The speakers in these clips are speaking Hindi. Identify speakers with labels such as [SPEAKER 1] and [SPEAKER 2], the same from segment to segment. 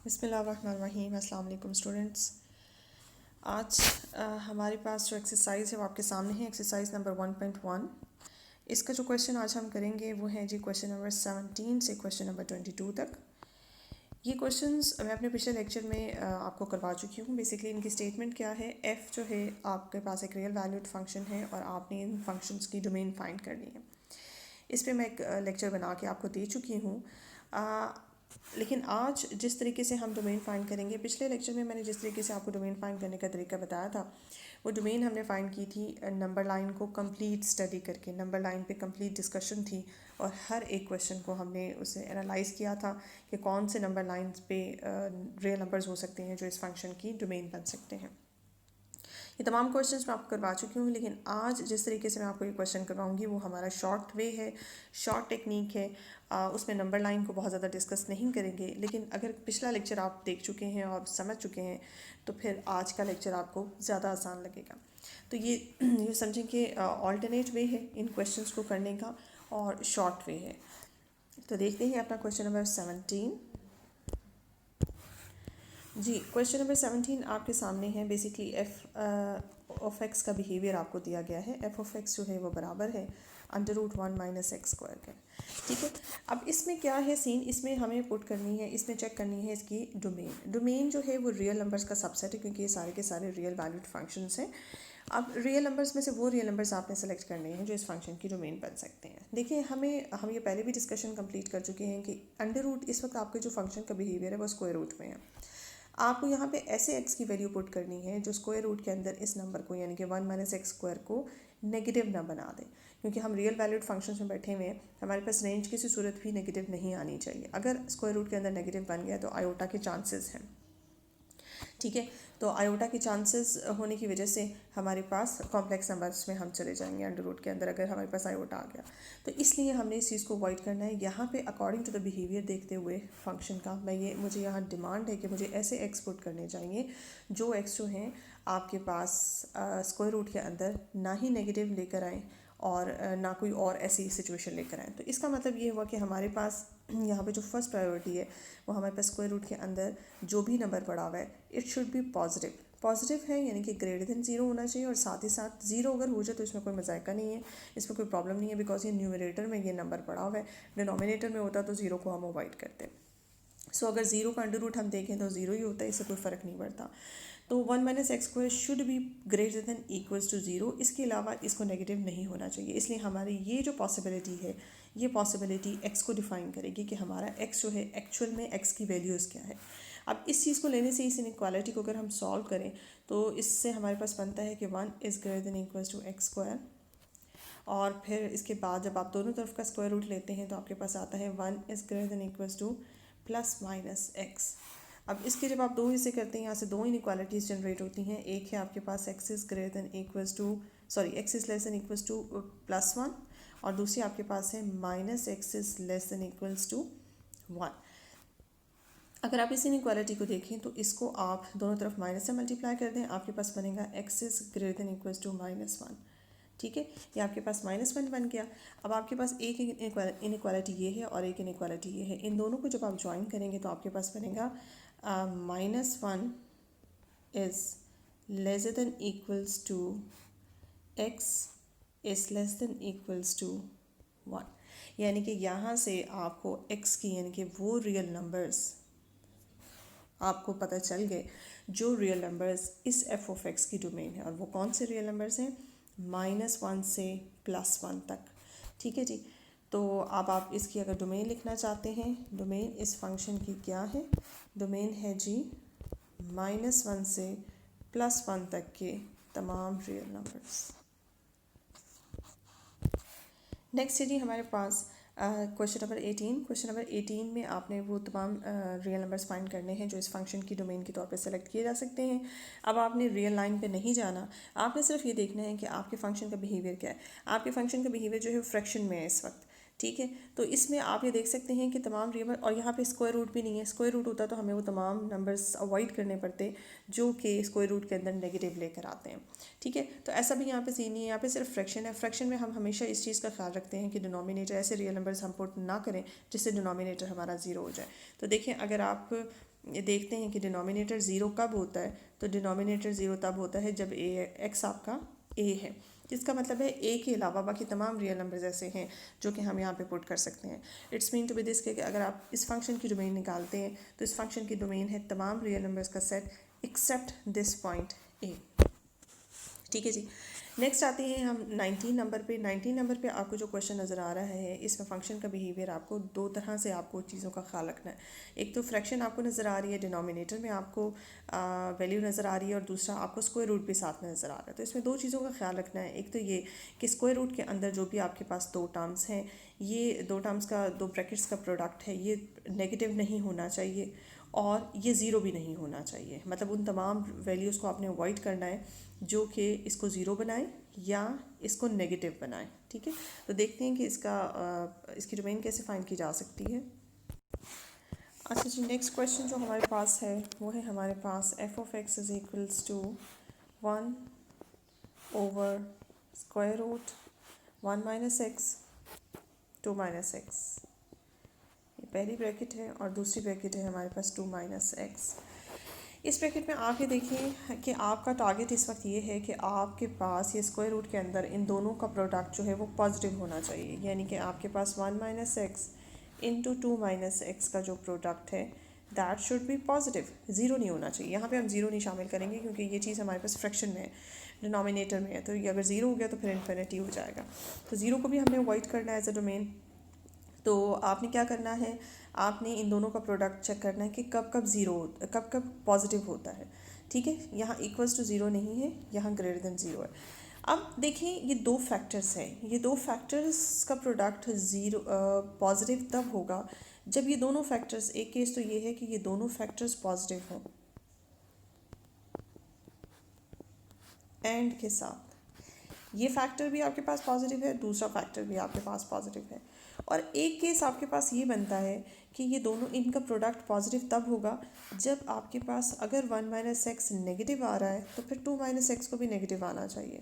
[SPEAKER 1] बिस्मिल्लाहिर्रहमानिर्रहीम। अस्सलाम वालेकुम स्टूडेंट्स। आज हमारे पास जो एक्सरसाइज है वो आपके सामने है, एक्सरसाइज नंबर 1.1। इसका जो क्वेश्चन आज हम करेंगे वो है जी क्वेश्चन नंबर 17 से क्वेश्चन नंबर 22 तक। ये क्वेश्चंस मैं अपने पिछले लेक्चर में आपको करवा चुकी हूँ। बेसिकली इनकी स्टेटमेंट क्या है, एफ़ जो है आपके पास एक रियल वैल्यूड फंक्शन है और आपने इन फंक्शंस की डोमेन फाइंड करनी है। इस पर मैं एक लेक्चर बना के आपको दे चुकी हूँ। लेकिन आज जिस तरीके से हम डोमेन फाइंड करेंगे, पिछले लेक्चर में मैंने जिस तरीके से आपको डोमेन फाइंड करने का तरीका बताया था, वो डोमेन हमने फाइंड की थी नंबर लाइन को कंप्लीट स्टडी करके। नंबर लाइन पे कंप्लीट डिस्कशन थी और हर एक क्वेश्चन को हमने उसे एनालाइज किया था कि कौन से नंबर लाइंस पे रियल नंबर्स हो सकते हैं जो इस फंक्शन की डोमेन बन सकते हैं। ये तमाम क्वेश्चंस मैं आपको करवा चुकी हूँ, लेकिन आज जिस तरीके से मैं आपको ये क्वेश्चन करवाऊँगी वो हमारा शॉर्ट वे है, शॉर्ट टेक्निक है। उसमें नंबर लाइन को बहुत ज़्यादा डिस्कस नहीं करेंगे, लेकिन अगर पिछला लेक्चर आप देख चुके हैं और समझ चुके हैं तो फिर आज का लेक्चर आपको ज़्यादा आसान लगेगा। तो ये समझें कि ऑल्टरनेट वे है इन क्वेश्चंस को करने का और शॉर्ट वे है। तो देखते हैं अपना क्वेश्चन नंबर 17 जी। क्वेश्चन नंबर 17 आपके सामने है। बेसिकली एफ ऑफ एक्स का बिहेवियर आपको दिया गया है। एफ ऑफ एक्स जो है वो बराबर है √1 - x स्क्वायर के। ठीक है, अब इसमें क्या है सीन, इसमें हमें पुट करनी है, इसमें चेक करनी है इसकी डोमेन। डोमेन जो है वो रियल नंबर्स का सबसेट है, क्योंकि ये सारे के सारे रियल वैल्यूड फंक्शंस हैं। अब रियल नंबर्स में से वो रियल नंबर्स आपने सेलेक्ट करने हैं जो इस फंक्शन की डोमेन बन सकते हैं। देखिए, हम ये पहले भी डिस्कशन कंप्लीट कर चुके हैं कि √ इस वक्त आपके जो फंक्शन का बिहेवियर है वो स्क्वायर रूट में है। आपको यहाँ पे ऐसे x की वैल्यू पुट करनी है जो स्क्वायर रूट के अंदर इस नंबर को, यानी कि 1 - x स्क्वायर को नेगेटिव ना बना दे, क्योंकि हम रियल वैल्यूड फंक्शंस में बैठे हुए हैं। हमारे पास रेंज किसी सूरत भी नेगेटिव नहीं आनी चाहिए। अगर स्क्वायर रूट के अंदर नेगेटिव बन गया तो आयोटा के चांसेस हैं। ठीक है, तो आयोटा के चांसेस होने की वजह से हमारे पास कॉम्प्लेक्स नंबर्स में हम चले जाएंगे √ के अंदर, अगर हमारे पास आयोटा आ गया तो इसलिए हमने इस चीज़ को अवॉइड करना है। यहाँ पे अकॉर्डिंग टू द बिहेवियर देखते हुए फंक्शन का मुझे यहाँ डिमांड है कि मुझे ऐसे एक्स पुट करने चाहिए जो एक्स जो हैं आपके पास स्क्वायर रूट के अंदर ना ही नेगेटिव लेकर आएँ और ना कोई और ऐसी सिचुएशन लेकर आएँ। तो इसका मतलब ये हुआ कि हमारे पास यहाँ पे जो फर्स्ट प्रायोरिटी है वो हमारे पास स्क्वायर रूट के अंदर जो भी नंबर पड़ा हुआ है it should be positive. Positive है यानी कि > 0 होना चाहिए, और साथ ही साथ 0 अगर हो जाए तो इसमें कोई मजायका नहीं है, इसमें कोई प्रॉब्लम नहीं है, बिकॉज ये न्यूमरेटर में ये नंबर पड़ा हुआ है। डिनोमिनेटर में होता तो 0 को हम अवॉइड करते हैं। सो अगर 0 का √ हम देखें तो 0 ही होता है, इससे कोई फ़र्क नहीं पड़ता। तो 1 - x स्क्वायर शुड बी > 0। इसके अलावा इसको नेगेटिव नहीं होना चाहिए। इसलिए हमारी ये जो पॉसिबिलिटी है, ये पॉसिबिलिटी x को डिफ़ाइन करेगी कि हमारा x जो है एक्चुअल में x की वैल्यूज़ क्या है। अब इस चीज़ को लेने से, इस इनइक्वालिटी को अगर हम सॉल्व करें तो इससे हमारे पास बनता है कि 1 > x स्क्वायर, और फिर इसके बाद जब आप दोनों तरफ का स्क्वायर रूट लेते हैं तो आपके पास आता है 1 > ±x। अब इसके जब आप दो हिस्से करते हैं, यहाँ से दो इनइक्वालिटीज़ जनरेट होती हैं। एक है आपके पास x > +1, और दूसरी आपके पास है -x <= 1। अगर आप इस इनइक्वालिटी को देखें तो इसको आप दोनों तरफ माइनस से मल्टीप्लाई कर दें, आपके पास बनेगा x > -1। ठीक है, ये आपके पास -1 बन गया। अब आपके पास एक इनइक्वालिटी ये है और एक इनइक्वालिटी ये है। इन दोनों को जब आप ज्वाइन करेंगे तो आपके पास बनेगा -1 <= x <= 1। यानी कि यहाँ से आपको x की, यानी कि वो रियल नंबर्स आपको पता चल गए जो रियल नंबर्स इस f ऑफ x की डोमेन है। और वो कौन से रियल नंबर्स हैं? -1 से +1 तक। ठीक है जी। तो अब आप इसकी अगर डोमेन लिखना चाहते हैं, डोमेन इस फंक्शन की क्या है? डोमेन है जी -1 से +1 तक के तमाम रियल नंबर्स। नेक्स्ट है जी हमारे पास क्वेश्चन नंबर 18। क्वेश्चन नंबर 18 में आपने वो तमाम रियल नंबर्स फाइंड करने हैं जो इस फंक्शन की डोमेन के तौर पे सेलेक्ट किए जा सकते हैं। अब आपने रियल लाइन पे नहीं जाना, आपने सिर्फ ये देखना है कि आपके फंक्शन का बिहेवियर क्या है। आपके फंक्शन का बिहेवियर जो है फ्रैक्शन में है इस वक्त। ठीक है, तो इसमें आप ये देख सकते हैं कि तमाम रियल, और यहाँ पे स्क्वायर रूट भी नहीं है। स्क्वायर रूट होता तो हमें वो तमाम नंबर्स अवॉइड करने पड़ते जो कि स्क्वायर रूट के अंदर नेगेटिव लेकर आते हैं। ठीक है, तो ऐसा भी यहाँ पे सीन नहीं है, यहाँ पे सिर्फ फ्रैक्शन है। फ्रैक्शन में हम हमेशा इस चीज़ का ख्याल रखते हैं कि डिनोमिनेटर ऐसे रियल नंबर्स हम पुट ना करें जिससे डिनोमिनेटर हमारा 0 हो जाए। तो देखें, अगर आप ये देखते हैं कि डिनोमिनेटर ज़ीरो कब होता है। तो डिनोमिनेटर ज़ीरो तब होता है जब एक्स आपका ए है, जिसका मतलब है ए के अलावा बाकी तमाम रियल नंबर्स ऐसे हैं जो कि हम यहाँ पे पुट कर सकते हैं। It's mean to be this कि अगर आप इस फंक्शन की डोमेन निकालते हैं तो इस फंक्शन की डोमेन है तमाम रियल नंबर्स का set except this point A. ठीक है जी। नेक्स्ट आते हैं हम 19 नंबर पे। 19 नंबर पे आपको जो क्वेश्चन नज़र आ रहा है, इसमें फंक्शन का बिहेवियर आपको दो तरह से आपको चीज़ों का ख्याल रखना है। एक तो फ्रैक्शन आपको नज़र आ रही है, डिनोमिनेटर में आपको वैल्यू नज़र आ रही है, और दूसरा आपको स्क्वायर रूट भी साथ में नज़र आ रहा है। तो इसमें दो चीज़ों का ख्याल रखना है। एक तो ये कि स्क्वायर रूट के अंदर जो भी आपके पास दो टर्म्स हैं, ये दो टर्म्स का, दो ब्रैकेट्स का प्रोडक्ट है, ये नेगेटिव नहीं होना चाहिए और ये ज़ीरो भी नहीं होना चाहिए। मतलब उन तमाम वैल्यूज़ को आपने अवॉइड करना है जो कि इसको ज़ीरो बनाए या इसको नेगेटिव बनाए। ठीक है, तो देखते हैं कि इसकी डोमेन कैसे फाइंड की जा सकती है। अच्छा जी, नेक्स्ट क्वेश्चन जो हमारे पास है वो है हमारे पास F of X is equals to 1 over square root 1 minus X 2 minus X. ये पहली ब्रैकेट है और दूसरी ब्रैकेट है हमारे पास 2 माइनस एक्स। इस ब्रैकेट में आप ये देखिए कि आपका टारगेट इस वक्त ये है कि आपके पास ये स्क्वायर रूट के अंदर इन दोनों का प्रोडक्ट जो है वो पॉजिटिव होना चाहिए, यानी कि आपके पास 1 minus x into 2 minus x का जो प्रोडक्ट है that should be positive, zero नहीं होना चाहिए। यहाँ पे हम ज़ीरो नहीं शामिल करेंगे क्योंकि ये चीज़ हमारे पास फ्रैक्शन में है, डिनोमिनेटर में है, तो ये अगर ज़ीरो हो गया तो फिर इन्फिनिटी हो जाएगा। तो ज़ीरो को भी हमने अवॉइड करना है एज अ डोमेन। तो आपने क्या करना है, आपने इन दोनों का प्रोडक्ट चेक करना है कि कब कब ज़ीरो, कब कब पॉजिटिव होता है। ठीक है, यहाँ इक्वल्स टू ज़ीरो नहीं है, यहाँ ग्रेटर देन ज़ीरो है। अब देखें, ये दो फैक्टर्स हैं, ये दो फैक्टर्स का प्रोडक्ट ज़ीरो पॉजिटिव तब होगा जब ये दोनों फैक्टर्स, एक केस तो ये है कि ये दोनों फैक्टर्स पॉजिटिव हों एंड के साथ, ये फैक्टर भी आपके पास पॉजिटिव है, दूसरा फैक्टर भी आपके पास पॉजिटिव है। और एक केस आपके पास ये बनता है कि ये दोनों, इनका प्रोडक्ट पॉजिटिव तब होगा जब आपके पास अगर 1 माइनस एक्स नेगेटिव आ रहा है तो फिर 2 माइनस एक्स को भी नेगेटिव आना चाहिए,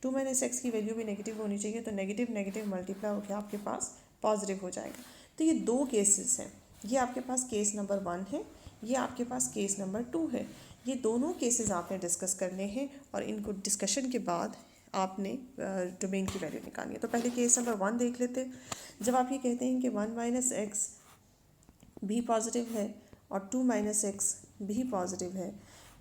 [SPEAKER 1] 2 माइनस एक्स की वैल्यू भी नेगेटिव होनी चाहिए। तो नेगेटिव नेगेटिव मल्टीप्लाई होकर आपके पास पॉजिटिव हो जाएगा। तो ये दो केसेस हैं, ये आपके पास केस नंबर 1 है, ये आपके पास केस नंबर 2 है। ये दोनों केसेस आपने डिस्कस करने हैं और इनको डिस्कशन के बाद आपने डोमेन की वैल्यू निकालनी है। तो पहले केस नंबर 1 देख लेते हैं। जब आप ये कहते हैं कि 1 माइनस एक्स भी पॉजिटिव है और 2 माइनस एक्स भी पॉजिटिव है,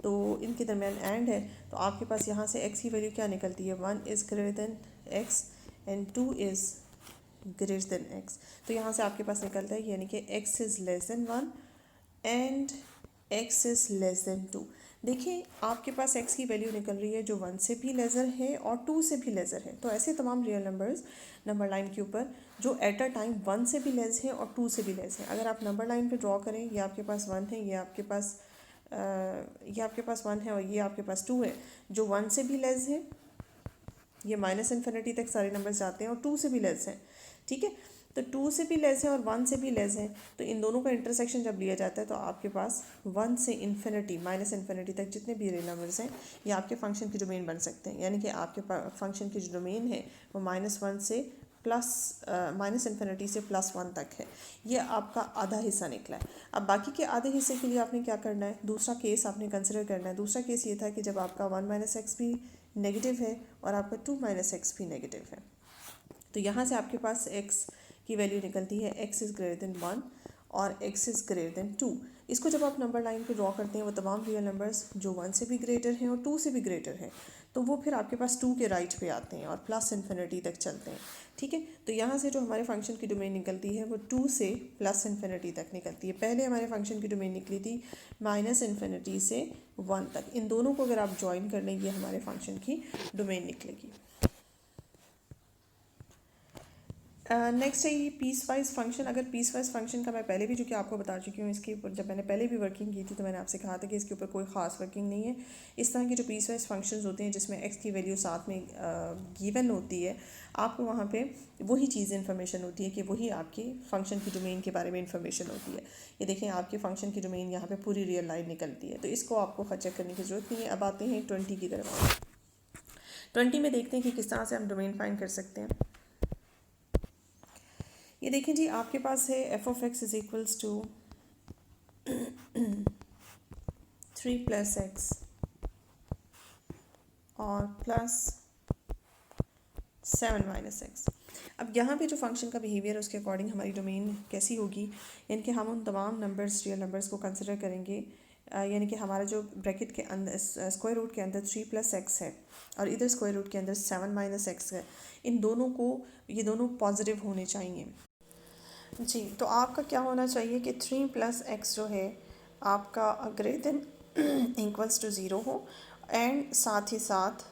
[SPEAKER 1] तो इनके दरमियान एंड है, तो आपके पास यहाँ से x की वैल्यू क्या निकलती है, 1 is greater then x and 2 is greater then x। तो यहाँ से आपके पास निकलता है यानी कि x is less then 1 and x is less then 2। देखिए, आपके पास x की वैल्यू निकल रही है जो 1 से भी लेज़र है और 2 से भी लेज़र है। तो ऐसे तमाम रियल नंबर्स नंबर लाइन के ऊपर जो एट अ टाइम 1 से भी लेज़ है और 2 से भी लेज़ है, अगर आप नंबर लाइन पे ड्रॉ करें, ये आपके पास 1 है, ये आपके पास 1 है और ये आपके पास 2 है, जो 1 से भी लेज़ है, ये माइनस इन्फिनिटी तक सारे नंबर्स जाते हैं, और 2 से भी लेस हैं। ठीक है, तो 2 से भी लेस है और 1 से भी लेस है, तो इन दोनों का इंटरसेक्शन जब लिया जाता है तो आपके पास 1 से इन्फिनिटी माइनस इन्फिनिटी तक जितने भी रियल नंबर्स हैं ये आपके फंक्शन की डोमेन बन सकते हैं। यानी कि आपके फंक्शन की जो डोमेन है वो -1 से माइनस इन्फिनिटी से +1 तक है। ये आपका आधा हिस्सा निकला है। अब बाकी के आधे हिस्से के लिए आपने क्या करना है, दूसरा केस आपने कंसिडर करना है। दूसरा केस ये था कि जब आपका 1 माइनस एक्स भी नेगेटिव है और आपका 2 माइनस एक्स भी नेगेटिव है, तो यहाँ से आपके पास x की वैल्यू निकलती है x इज़ ग्रेटर देन 1 और x इज़ ग्रेटर देन 2। इसको जब आप नंबर लाइन पे ड्रॉ करते हैं, वो तमाम रियल नंबर्स जो 1 से भी ग्रेटर हैं और 2 से भी ग्रेटर हैं, तो वो फिर आपके पास 2 के राइट पे आते हैं और प्लस इन्फिनिटी तक चलते हैं। ठीक है, तो यहाँ से जो हमारे फंक्शन की डोमेन निकलती है वो 2 से प्लस इन्फिनिटी तक निकलती है। पहले हमारे फंक्शन की डोमेन निकली थी माइनस इन्फिनिटी से 1 तक। इन दोनों को अगर आप ज्वाइन कर लें, ये हमारे फंक्शन की डोमेन निकलेगी। नेक्स्ट है ये पीस वाइज फंक्शन। अगर पीस वाइज फंक्शन का मैं पहले भी जो कि आपको बता चुकी हूँ, इसके ऊपर जब मैंने पहले भी वर्किंग की थी तो मैंने आपसे कहा था कि इसके ऊपर कोई ख़ास वर्किंग नहीं है। इस तरह के जो पीस वाइज फंक्शंस होते हैं जिसमें एक्स की वैल्यू साथ में गिवन होती है, आपको वहाँ पे वही चीज़ इन्फॉर्मेशन होती है कि वही आपकी फ़ंक्शन की डोमेन के बारे में इन्फॉर्मेशन होती है। ये देखें, आपके फंक्शन की डोमेन यहाँ पर पूरी रियल लाइन निकलती है, तो इसको आपको चेक करने की ज़रूरत नहीं है। अब आते हैं 20 की तरफ। 20 में देखते हैं कि किस तरह से हम डोमेन फाइंड कर सकते हैं। ये देखें जी, आपके पास है f of x is equals to 3 plus x और प्लस 7 माइनस एक्स। अब यहाँ पे जो फंक्शन का बिहेवियर है उसके अकॉर्डिंग हमारी डोमेन कैसी होगी, यानी कि हम उन तमाम नंबर्स रियल नंबर्स को कंसिडर करेंगे। यानी कि हमारा जो ब्रैकेट के अंदर स्क्वायर रूट के अंदर 3 प्लस एक्स है और इधर स्क्वायर रूट के अंदर 7 माइनस एक्स है, इन दोनों को, ये दोनों पॉजिटिव होने चाहिए जी। तो आपका क्या होना चाहिए कि 3 प्लस एक्स जो है आपका ग्रेटर देन इक्वल्स टू 0 हो, एंड साथ ही साथ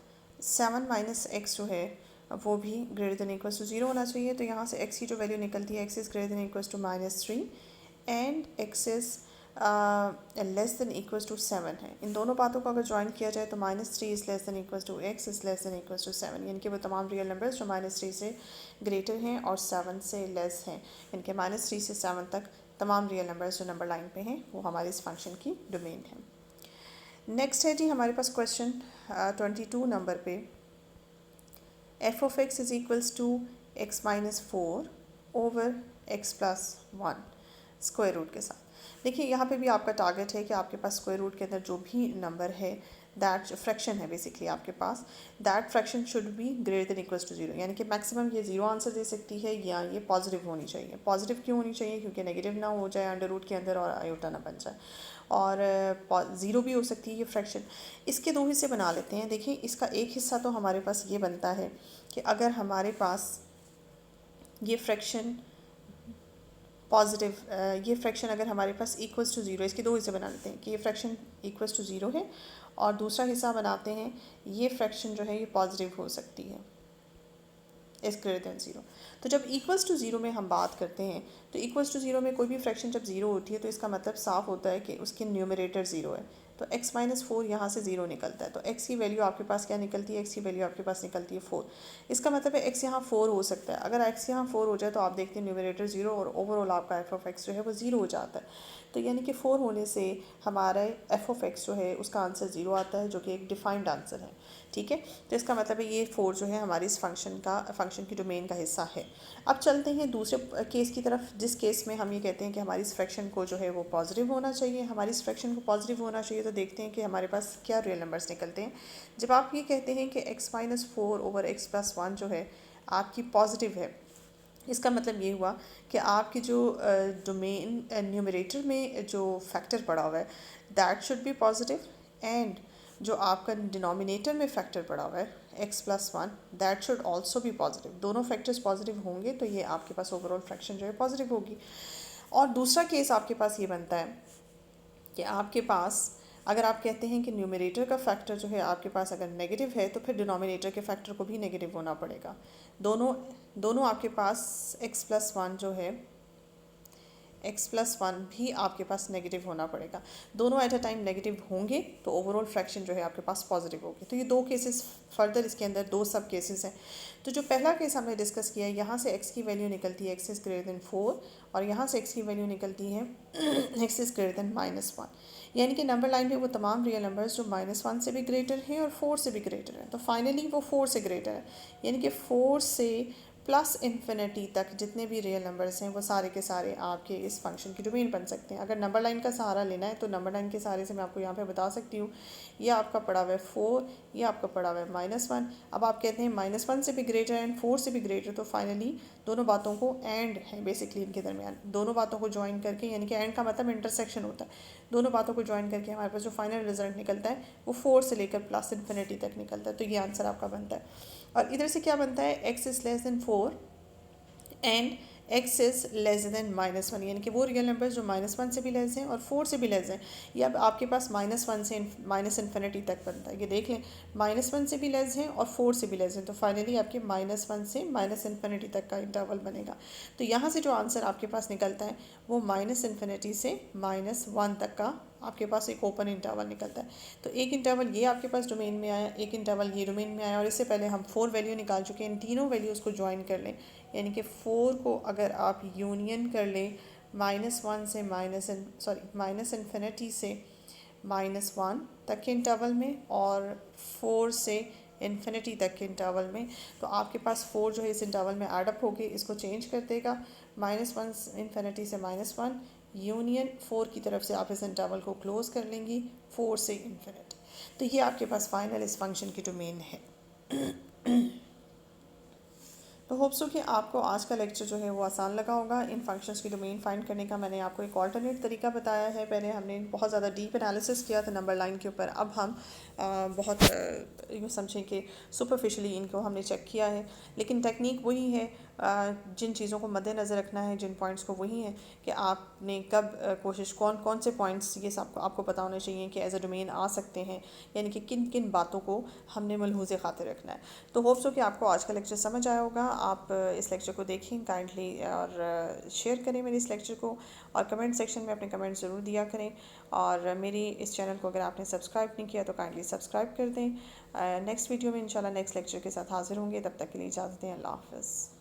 [SPEAKER 1] 7 माइनस एक्स जो है वो भी ग्रेटर देन इक्वल्स टू 0 होना चाहिए। तो यहाँ से x की जो वैल्यू निकलती है, x is greater than equals to -3 and x is less than equals to 7 है। इन दोनों बातों को अगर ज्वाइन किया जाए तो -3 is less than equals to x is less than equals to 7, यानी कि वो तमाम रियल नंबर्स जो -3 से ग्रेटर हैं और 7 से लेस हैं, इनके -3 से 7 तक तमाम रियल नंबर्स जो नंबर लाइन पे हैं वो हमारे इस फंक्शन की डोमेन है। नेक्स्ट है जी हमारे पास क्वेश्चन 22 नंबर पे, f of x is equals to x minus 4 over x plus 1 square root के साथ। देखिए यहाँ पे भी आपका टारगेट है कि आपके पास स्क्वायर रूट के अंदर जो भी नंबर है, दैट फ्रैक्शन है बेसिकली आपके पास, that fraction should be greater than equals to 0, यानी कि मैक्सिमम ये 0 आंसर दे सकती है या ये पॉजिटिव होनी चाहिए। पॉजिटिव क्यों होनी चाहिए? क्योंकि नेगेटिव ना हो जाए अंडर रूट के अंदर और आयोटा ना बन जाए, और 0 भी हो सकती है ये फ्रैक्शन। इसके दो हिस्से बना लेते हैं। देखिए इसका एक हिस्सा तो हमारे पास ये बनता है कि अगर हमारे पास ये फ्रैक्शन पॉजिटिव, ये फ्रैक्शन अगर हमारे पास इक्वल्स टू 0, इसके दो हिस्से बना लेते हैं कि ये फ्रैक्शन इक्वल्स टू 0 है, और दूसरा हिस्सा बनाते हैं ये फ्रैक्शन जो है ये पॉजिटिव हो सकती है, इस ग्रेटर देन 0। तो जब इक्वल्स टू 0 में हम बात करते हैं तो इक्वल्स टू 0 में कोई भी फ्रैक्शन जब 0 होती है तो इसका मतलब साफ होता है कि उसकी न्यूमरेटर 0 है। तो x माइनस 4 यहाँ से 0 निकलता है, तो x की वैल्यू आपके पास क्या निकलती है? x की वैल्यू आपके पास निकलती है 4। इसका मतलब है x यहाँ 4 हो सकता है। अगर x यहाँ 4 हो जाए तो आप देखते हैं न्यूमरेटर 0 और ओवरऑल आपका f ऑफ x जो है वो 0 हो जाता है। तो यानी कि 4 होने से हमारा f ऑफ x जो है उसका आंसर 0 आता है, जो कि एक डिफाइंड आंसर है। ठीक है, तो इसका मतलब है ये 4 जो है हमारी इस फंक्शन की डोमेन का हिस्सा है। अब चलते हैं दूसरे केस की तरफ, जिस केस में हम ये कहते हैं कि हमारी इस फ्रैक्शन को जो है वो पॉजिटिव होना चाहिए। हमारी इस फ्रैक्शन को पॉजिटिव होना चाहिए तो देखते हैं कि हमारे पास क्या रियल नंबर्स निकलते हैं। जब आप ये कहते हैं कि x minus 4 over x plus 1 जो है आपकी पॉजिटिव है, इसका मतलब ये हुआ कि आपकी जो डोमेन न्यूमरेटर में जो फैक्टर पड़ा हुआ है that should be positive, and जो आपका डिनोमिनेटर में फैक्टर पड़ा हुआ है x plus 1 that should also be positive. दोनों फैक्टर्स पॉजिटिव होंगे तो ये आपके पास ओवरऑल फ्रैक्शन जो है पॉजिटिव होगी। और दूसरा केस आपके पास ये बनता है कि आपके पास अगर आप कहते हैं कि न्यूमरेटर का फैक्टर जो है आपके पास अगर नेगेटिव है तो फिर डिनोमिनेटर के फैक्टर को भी नेगेटिव होना पड़ेगा। दोनों आपके पास x प्लस 1 जो है x प्लस 1 भी आपके पास नेगेटिव होना पड़ेगा। दोनों एट अ टाइम नेगेटिव होंगे तो ओवरऑल फ्रैक्शन जो है आपके पास पॉजिटिव होगी। तो ये दो केसेस फर्दर इसके अंदर दो सब केसेस हैं। तो जो पहला केस हमने डिस्कस किया है, यहाँ से x की वैल्यू निकलती है x इज़ ग्रेटर देन 4, और यहाँ से x की वैल्यू निकलती है x इज़ ग्रेटर देन -1, यानी कि नंबर लाइन पे वो तमाम रियल नंबर्स जो -1 से भी ग्रेटर हैं और 4 से भी ग्रेटर हैं। तो फाइनली वो 4 से ग्रेटर है, यानी कि 4 से प्लस इन्फिनिटी तक जितने भी रियल नंबर्स हैं वो सारे के सारे आपके इस फंक्शन की डोमेन बन सकते हैं। अगर नंबर लाइन का सहारा लेना है तो नंबर लाइन के सहारे से मैं आपको यहाँ पे बता सकती हूँ, ये आपका पड़ा हुआ है 4, ये आपका पड़ा हुआ है -1। अब आप कहते हैं -1 से भी ग्रेटर एंड 4 से भी ग्रेटर, तो फाइनली दोनों बातों को एंड है बेसिकली इनके दरमियान, दोनों बातों को ज्वाइन करके, यानी कि एंड का मतलब इंटरसेक्शन होता है, दोनों बातों को ज्वाइन करके हमारे पास जो फाइनल रिजल्ट निकलता है वो 4 से लेकर प्लस इन्फिनिटी तक निकलता है। तो ये आंसर आपका बनता है। और इधर से क्या बनता है, x is less then 4 and x is less then -1, यानी कि वो रियल नंबर्स जो -1 से भी लेस हैं और 4 से भी लेस हैं, ये अब आपके पास -1 से माइनस इन्फिनिटी तक बनता है। ये देख लें, -1 से भी लेस हैं और 4 से भी लेस हैं, तो फाइनली आपके -1 से माइनस इन्फिनिटी तक का इंटरवल बनेगा। तो यहाँ से जो आंसर आपके पास निकलता है वो -इन्फिनिटी से -1 तक का आपके पास एक ओपन इंटरवल निकलता है। तो एक इंटरवल ये आपके पास डोमेन में आया, एक इंटरवल ये डोमेन में आया, और इससे पहले हम 4 वैल्यू निकाल चुके हैं। इन तीनों वैल्यूज़ को ज्वाइन कर लें, यानी कि 4 को अगर आप यूनियन कर लें -1 से माइनस इन्फिनिटी से -1 तक के इंटरवल में और 4 से इन्फिनिटी तक के इंटरवल में, तो आपके पास 4 जो है इस इंटरवल में एडअप होके इसको चेंज कर देगा। -1 इन्फिनिटी से -1, यूनियन 4 की तरफ से आप इस इंटरवल को क्लोज कर लेंगी 4 से इन्फिनिट। तो ये आपके पास फाइनल इस फंक्शन की डोमेन है। तो होप्स हो कि आपको आज का लेक्चर जो है वो आसान लगा होगा। इन फंक्शंस की डोमेन फाइंड करने का मैंने आपको एक ऑल्टरनेट तरीका बताया है। पहले हमने बहुत ज़्यादा डीप एनालिसिस किया था नंबर लाइन के ऊपर, अब हम बहुत यूँ समझें कि सुपरफिशली इनको हमने चेक किया है, लेकिन टेक्निक वही है। जिन चीज़ों को मद्देनज़र रखना है, जिन पॉइंट्स को, वही है कि आपने कब कोशिश कौन कौन से पॉइंट्स ये सब आपको पता होने चाहिए कि एज अ डोमेन आ सकते हैं, यानी कि किन किन बातों को हमने मलहूज़ खातिर रखना है। तो होप्स हो कि आपको आज का लेक्चर समझ आया होगा। आप इस लेक्चर को देखें काइंडली और शेयर करें मेरे इस लेक्चर को, और कमेंट सेक्शन में अपने कमेंट ज़रूर दिया करें। और मेरी इस चैनल को अगर आपने सब्सक्राइब नहीं किया तो काइंडली सब्सक्राइब कर दें। नेक्स्ट वीडियो में इंशाल्लाह नेक्स्ट लेक्चर के साथ हाज़िर होंगे। तब तक के लिए इजाज़त दें। अल्लाह हाफ़िज़।